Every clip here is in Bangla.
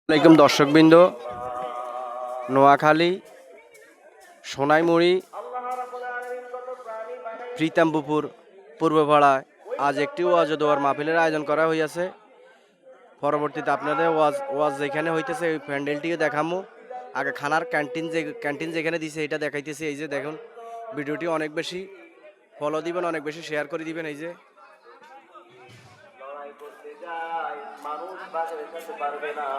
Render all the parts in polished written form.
আলাইকুম দর্শকবৃন্দ, নোয়াখালী সোনাইমুড়ি প্রীতামপুর পূর্বপাড়ায় আজ একটি ওয়াজ ও দোয়ার মাহফিলের আয়োজন করা হইয়াছে। পরবর্তীতে আপনাদের ওয়াজ যেখানে হইতেছে ওই প্যান্ডেলটিকে দেখামো। আগে খানার ক্যান্টিন যেখানে দিছে এটা দেখাইতেছি। এই যে দেখুন, ভিডিওটি অনেক বেশি ফলো দিবেন, অনেক বেশি শেয়ার করে দিবেন। এই যে করতে যায় মানুষ বাঁচে যেতে পারবে না,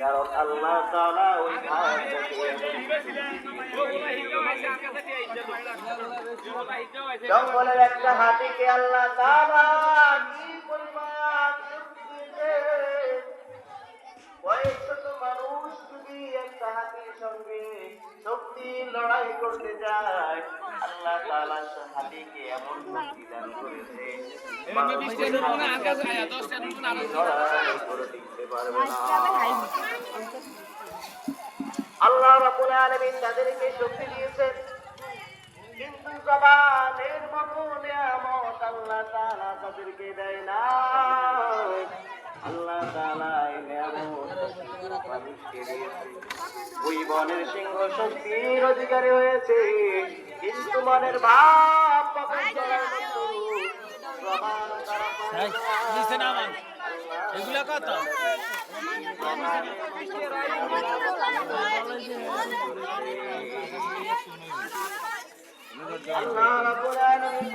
কারণ আল্লাহ তাআলা ওই জঙ্গলের একটা হাতিকে আল্লাহ তাআলা কি পরিমাণ বয়স্ক মানুষ যদি একটা হাতির সঙ্গে শক্তি লড়াই করতে যায়, আল্লাহ তাআলা হাতিকে এমন শক্তি দান করেছে আল্লাহ রাব্বুল আলামিন তাদেরকে শক্তি দিয়েছেন, কিন্তু জবানের মতো নিয়ামত আল্লাহ তাআলা তাদেরকে দেয় না। আল্লাহ তাআলা এই নিয়ামত মানুষকে দিয়েছে। ওই বনের সিংহ শক্তির অধিকারী হয়েছে, কিন্তু মনের ভাব এগুলা কত? আল্লাহ রাব্বুল আলামিন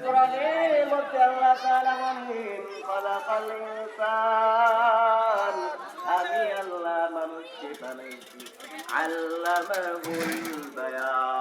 কোরআনের মধ্যে আল্লাহ তাআলা বলেন, খালাকাল ইনসান, আমি আল্লাহ মানুষকে বানাইছি, আল্লামাহুল বায়ান।